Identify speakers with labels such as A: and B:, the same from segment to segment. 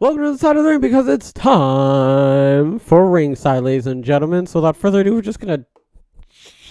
A: Welcome to the side of the ring because it's time for Ringside, ladies and gentlemen. So without further ado, we're just going to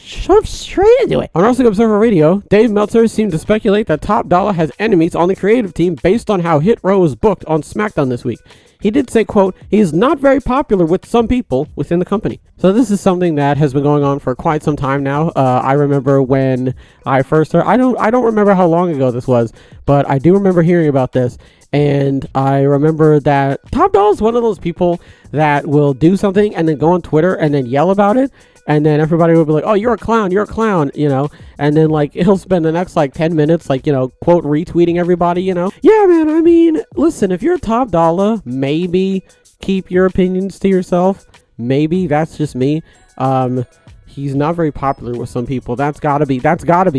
A: jump straight into it. On Wrestling Observer Radio, Dave Meltzer seemed to speculate that Top Dolla has enemies on the creative team based on how Hit Row was booked on SmackDown this week. He did say, quote, he is not very popular with some people within the company. So this is something that has been going on for quite some time now. I remember when I first heard, I don't remember how long ago this was, but I do remember hearing about this. And I remember that Top Dolla is one of those people that will do something and then go on Twitter and then yell about it. And then everybody will be like, oh, you're a clown, you know, and then like he'll spend the next like 10 minutes, like, you know, quote, retweeting everybody, you know. Yeah, man, I mean, listen, if you're Top Dolla, maybe keep your opinions to yourself. Maybe that's just me. He's not very popular with some people. That's gotta be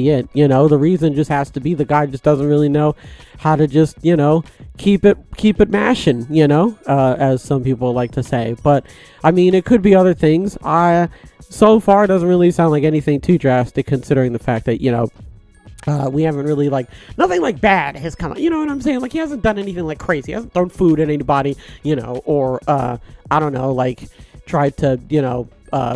A: it. You know, the reason just has to be the guy just doesn't really know how to just, you know, keep it mashing, you know, as some people like to say. But I mean, it could be other things. So far, it doesn't really sound like anything too drastic, considering the fact that, you know, we haven't really, like, nothing like bad has come out. You know what I'm saying? Like, he hasn't done anything like crazy. He hasn't thrown food at anybody, you know, or I don't know, like tried to, you know,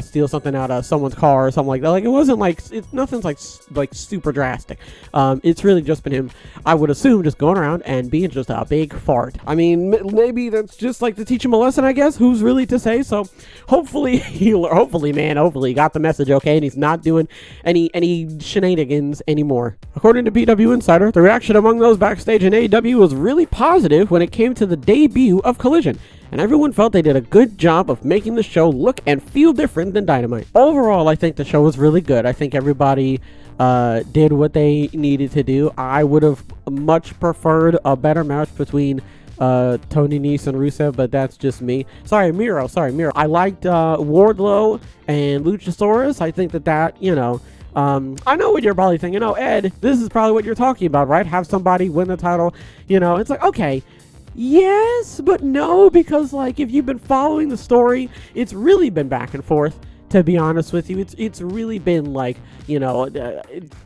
A: steal something out of someone's car or something like that. Like, it wasn't like, nothing's like super drastic. It's really just been him, I would assume, just going around and being just a big fart. I mean, maybe that's just like to teach him a lesson, I guess. Who's really to say? So hopefully he got the message okay, and he's not doing any shenanigans anymore. According to PW Insider, the reaction among those backstage in AEW was really positive when it came to the debut of Collision, and everyone felt they did a good job of making the show look and feel different than Dynamite. Overall, I think the show was really good. I think everybody did what they needed to do. I would have much preferred a better match between Tony Nese and Rusev, but that's just me. Sorry, Miro. I liked Wardlow and Luchasaurus. I think that, you know, I know what you're probably thinking. Oh, Ed, this is probably what you're talking about, right? Have somebody win the title. You know, it's like, okay, yes, but no, because like if you've been following the story, it's really been back and forth. To be honest with you, it's really been like, you know,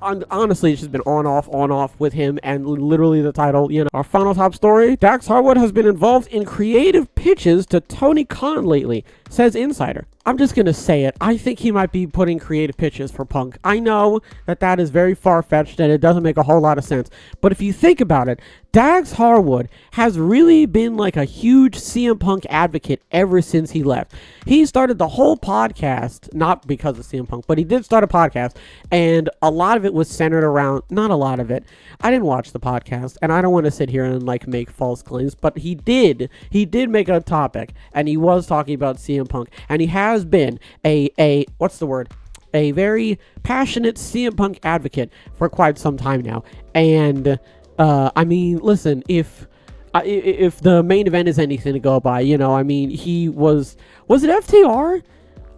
A: honestly, it's just been on off with him and literally the title. You know, our final top story: Dax Harwood has been involved in creative pitches to Tony Khan lately, says Insider. I'm just gonna say it. I think he might be putting creative pitches for Punk. I know that is very far-fetched and it doesn't make a whole lot of sense. But if you think about it, Dax Harwood has really been like a huge CM Punk advocate ever since he left. He started the whole podcast, not because of CM Punk, but he did start a podcast, and a lot of it was centered around, not a lot of it. I didn't watch the podcast, and I don't want to sit here and like make false claims, but he did make a topic, and he was talking about CM Punk, and he has been a very passionate CM Punk advocate for quite some time now. And I mean, listen, if the main event is anything to go by, you know, I mean, was it FTR?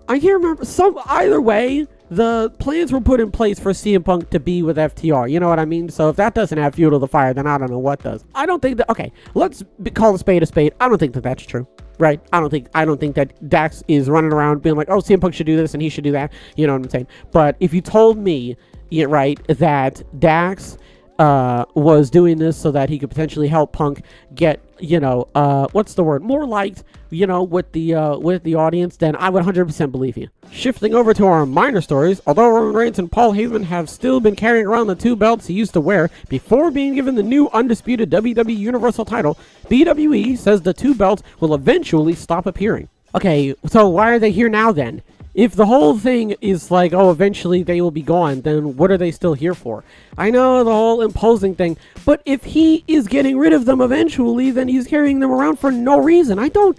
A: I can't remember. Either way, the plans were put in place for CM Punk to be with FTR. You know what I mean? So if that doesn't have fuel to the fire, then I don't know what does. I don't think that. Okay, let's call a spade a spade. I don't think that that's true. Right? I don't think that Dax is running around being like, oh, CM Punk should do this and he should do that. You know what I'm saying? But if you told me, yeah, right, that Dax was doing this so that he could potentially help Punk get, you know, more liked, you know, with the audience, then I would 100% believe you. Shifting over to our minor stories, although Roman Reigns and Paul Heyman have still been carrying around the two belts he used to wear before being given the new undisputed WWE Universal title, WWE says the two belts will eventually stop appearing. Okay, so why are they here now then? If the whole thing is like, oh, eventually they will be gone, then what are they still here for? I know the whole imposing thing, but if he is getting rid of them eventually, then he's carrying them around for no reason. I don't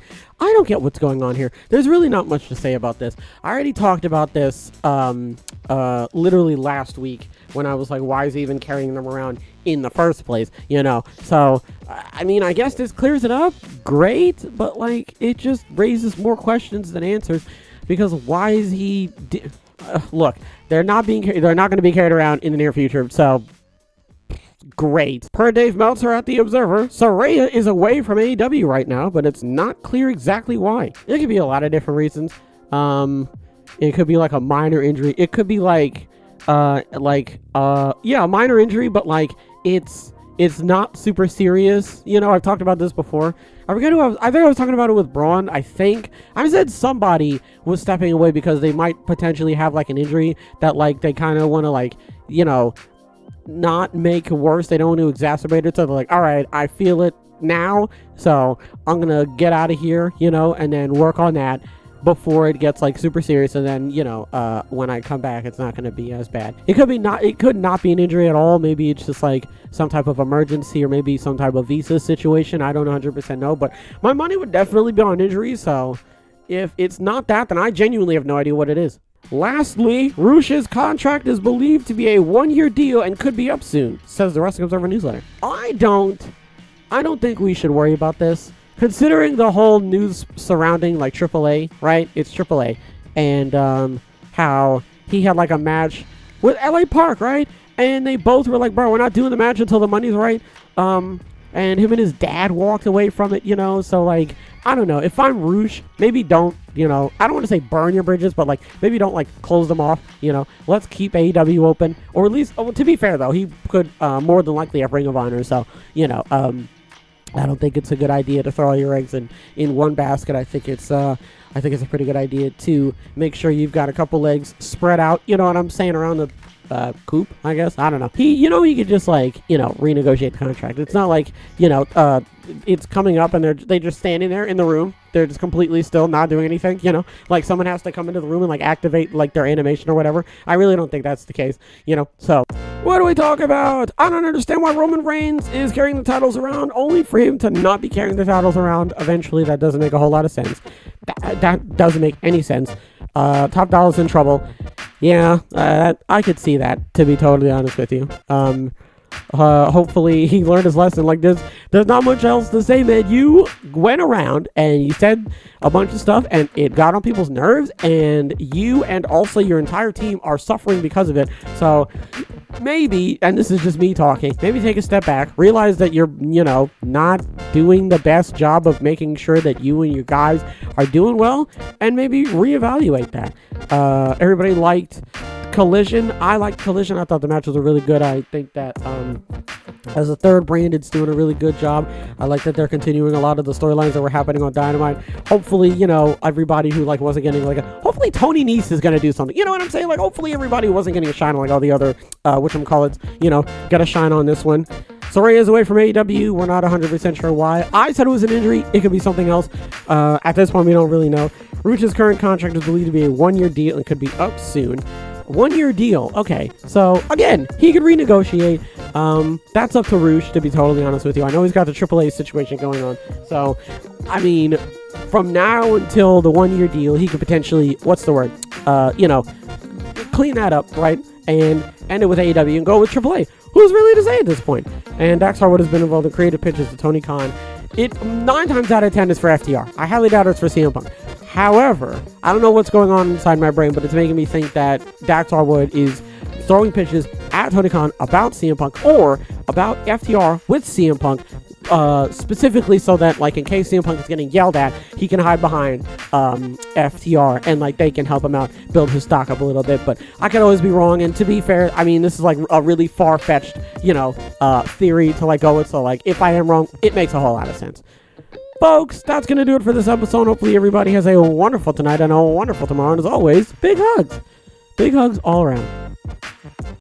A: get what's going on here. There's really not much to say about this. I already talked about this literally last week when I was like, why is he even carrying them around in the first place? You know, so I mean, I guess this clears it up. Great, but like it just raises more questions than answers. Because why is he? Look, they're not going to be carried around in the near future. So great. Per Dave Meltzer at The Observer, Saraya is away from AEW right now, but it's not clear exactly why. It could be a lot of different reasons. It could be like a minor injury. It could be like a minor injury, but like it's it's not super serious. You know, I've talked about this before. I forget who I think I was talking about it with Braun. I said somebody was stepping away because they might potentially have like an injury that like they kind of want to like, you know, not make worse. They don't want to exacerbate it. So they're like, all right, I feel it now, so I'm gonna get out of here, you know, and then work on that before it gets like super serious, and then, you know, when I come back, it's not going to be as bad. It could not be an injury at all. Maybe it's just like some type of emergency, or maybe some type of visa situation. I don't 100% know, but my money would definitely be on injuries. So if it's not that, then I genuinely have no idea what it is. Lastly, Rush's contract is believed to be a 1-year deal and could be up soon, says the Wrestling Observer newsletter. I don't think we should worry about this, considering the whole news surrounding like AAA, right? It's AAA, and how he had like a match with LA Park, right? And they both were like, bro, we're not doing the match until the money's right. And him and his dad walked away from it, you know. So like, I don't know. If I'm Rush, maybe don't, you know, I don't want to say burn your bridges, but like maybe don't like close them off, you know. Let's keep AEW open, or at least, to be fair though, he could more than likely have Ring of Honor. So, you know, I don't think it's a good idea to throw all your eggs in one basket. I think it's a pretty good idea to make sure you've got a couple legs spread out, you know what I'm saying, around the coop, I guess. I don't know. He could just like, you know, renegotiate the contract. It's not like, you know, it's coming up and they're just standing there in the room. They're just completely still not doing anything, you know, like someone has to come into the room and like activate like their animation or whatever. I really don't think that's the case, you know. So what do we talk about? I don't understand why Roman Reigns is carrying the titles around, only for him to not be carrying the titles around eventually. That doesn't make a whole lot of sense. That doesn't make any sense. Top Dolla's in trouble. Yeah, I could see that, to be totally honest with you. Hopefully he learned his lesson. Like, there's not much else to say, man. You went around and you said a bunch of stuff and it got on people's nerves, and you and also your entire team are suffering because of it. So maybe, and this is just me talking, maybe take a step back, realize that you're, you know, not doing the best job of making sure that you and your guys are doing well, and maybe reevaluate that. Everybody liked Collision. I liked Collision. I thought the match was really good. I think that as a third brand, it's doing a really good job. I like that they're continuing a lot of the storylines that were happening on Dynamite. Hopefully, you know, everybody who like wasn't getting like hopefully Tony Nese is going to do something. You know what I'm saying? Like, hopefully everybody who wasn't getting a shine on like all the other whatchamacallits, you know, got a shine on this one. Soraya is away from AEW. We're not 100% sure why. I said it was an injury. It could be something else. At this point, we don't really know. Ruch's current contract is believed to be a 1-year deal and could be up soon. 1-year deal. Okay, so again, he could renegotiate. That's up to Rush, to be totally honest with you. I know he's got the AAA situation going on. So, I mean, from now until the 1-year deal, he could potentially, you know, clean that up, right? And end it with AEW and go with AAA. Who's really to say at this point? And Dax Harwood has been involved in creative pitches to Tony Khan. It 9 times out of 10 is for FTR. I highly doubt it's for CM Punk. However, I don't know what's going on inside my brain, but it's making me think that Dax Harwood is throwing pitches at Tony Khan about CM Punk or about FTR with CM Punk, specifically so that, like, in case CM Punk is getting yelled at, he can hide behind FTR and, like, they can help him out, build his stock up a little bit. But I could always be wrong, and to be fair, I mean, this is, like, a really far-fetched, you know, theory to, like, go with. So, like, if I am wrong, it makes a whole lot of sense. Folks, that's going to do it for this episode. Hopefully everybody has a wonderful tonight and a wonderful tomorrow. And as always, big hugs. Big hugs all around.